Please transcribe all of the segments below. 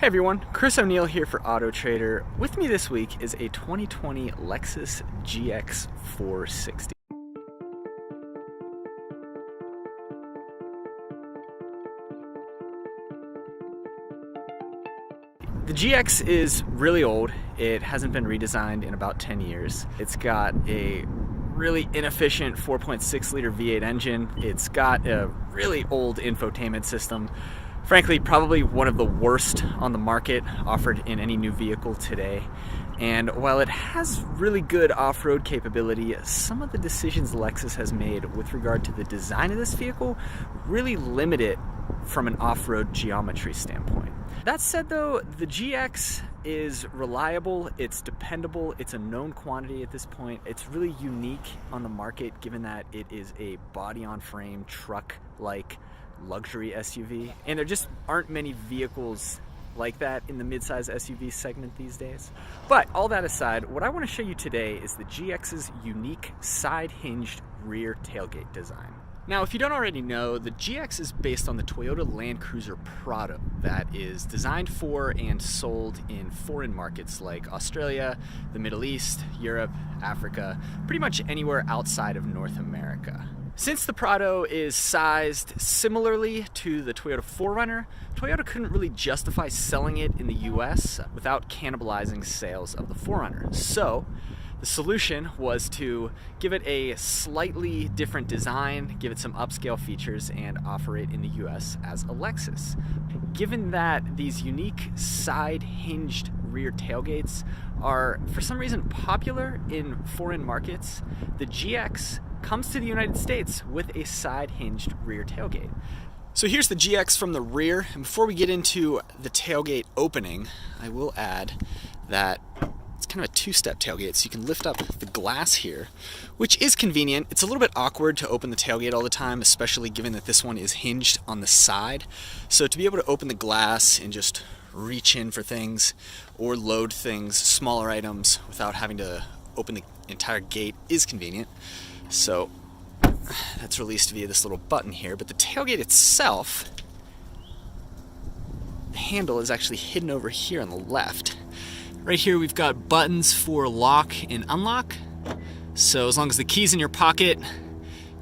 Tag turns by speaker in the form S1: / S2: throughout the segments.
S1: Hey everyone, Chris O'Neill here for Autotrader. With me this week is a 2020 Lexus GX 460. The GX is really old. It hasn't been redesigned in about 10 years. It's got a really inefficient 4.6 liter V8 engine. It's got a really old infotainment system. Frankly, probably one of the worst on the market offered in any new vehicle today. And while it has really good off-road capability, some of the decisions Lexus has made with regard to the design of this vehicle really limit it from an off-road geometry standpoint. That said though, the GX is reliable, it's dependable, it's a known quantity at this point. It's really unique on the market given that it is a body-on-frame truck-like luxury SUV, and there just aren't many vehicles like that in the midsize SUV segment these days. But all that aside, what I want to show you today is the GX's unique side-hinged rear tailgate design. Now, if you don't already know, the GX is based on the Toyota Land Cruiser Prado that is designed for and sold in foreign markets like Australia, the Middle East, Europe, Africa, pretty much anywhere outside of North America. Since the Prado is sized similarly to the Toyota 4Runner, Toyota couldn't really justify selling it in the US without cannibalizing sales of the 4Runner. So the solution was to give it a slightly different design, give it some upscale features, and offer it in the US as a Lexus. Given that these unique side-hinged rear tailgates are for some reason popular in foreign markets, the GX comes to the United States with a side-hinged rear tailgate. So here's the GX from the rear, and before we get into the tailgate opening, I will add that it's kind of a two-step tailgate, so you can lift up the glass here, which is convenient. It's a little bit awkward to open the tailgate all the time, especially given that this one is hinged on the side. So to be able to open the glass and just reach in for things or load things, smaller items, without having to open the entire gate is convenient. So that's released via this little button here, but the tailgate itself, the handle is actually hidden over here on the left. Right here we've got buttons for lock and unlock. So as long as the key's in your pocket,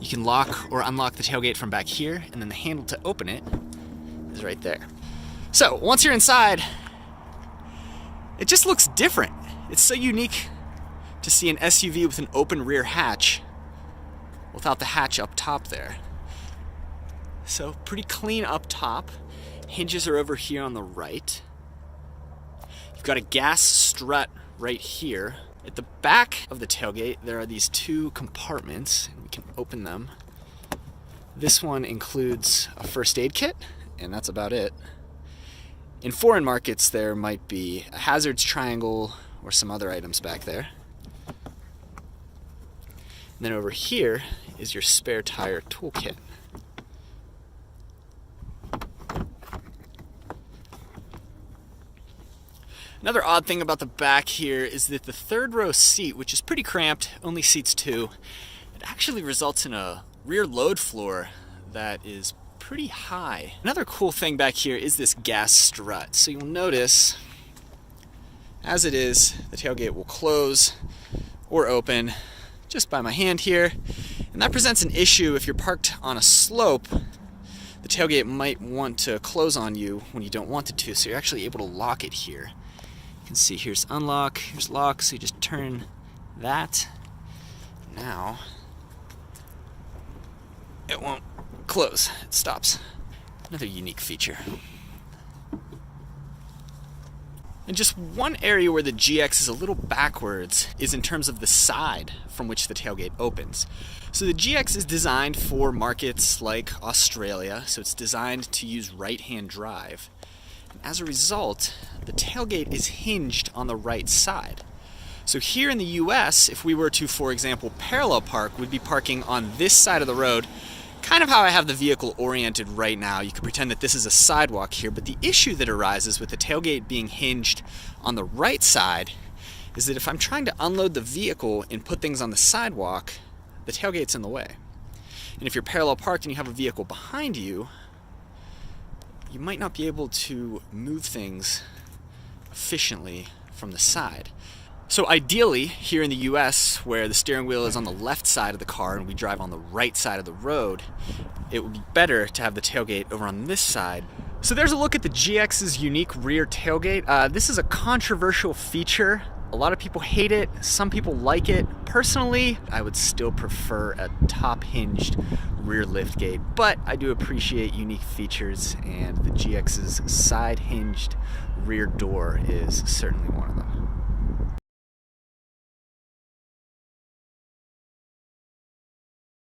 S1: you can lock or unlock the tailgate from back here, and then the handle to open it is right there. So once you're inside, it just looks different. It's so unique to see an SUV with an open rear hatch without the hatch up top there. So pretty clean up top. Hinges are over here on the right. You've got a gas strut right here. At the back of the tailgate, there are these two compartments, and we can open them. This one includes a first aid kit, and that's about it. In foreign markets, there might be a hazards triangle or some other items back there. And then over here is your spare tire toolkit. Another odd thing about the back here is that the third row seat, which is pretty cramped, only seats two, it actually results in a rear load floor that is pretty high. Another cool thing back here is this gas strut. So you'll notice, as it is, the tailgate will close or open just by my hand here, and that presents an issue if you're parked on a slope. The tailgate might want to close on you when you don't want it to, so you're actually able to lock it here. You can see here's unlock, here's lock, so you just turn that. Now it won't close, it stops. Another unique feature. And just one area where the GX is a little backwards is in terms of the side from which the tailgate opens. So the GX is designed for markets like Australia, so it's designed to use right-hand drive. And as a result, the tailgate is hinged on the right side. So here in the US, if we were to, for example, parallel park, we'd be parking on this side of the road, kind of how I have the vehicle oriented right now. You could pretend that this is a sidewalk here, but the issue that arises with the tailgate being hinged on the right side is that if I'm trying to unload the vehicle and put things on the sidewalk, the tailgate's in the way. And if you're parallel parked and you have a vehicle behind you, you might not be able to move things efficiently from the side. So ideally, here in the US, where the steering wheel is on the left side of the car and we drive on the right side of the road, it would be better to have the tailgate over on this side. So there's a look at the GX's unique rear tailgate. This is a controversial feature. A lot of people hate it, some people like it. Personally, I would still prefer a top-hinged rear liftgate, but I do appreciate unique features, and the GX's side-hinged rear door is certainly one of them.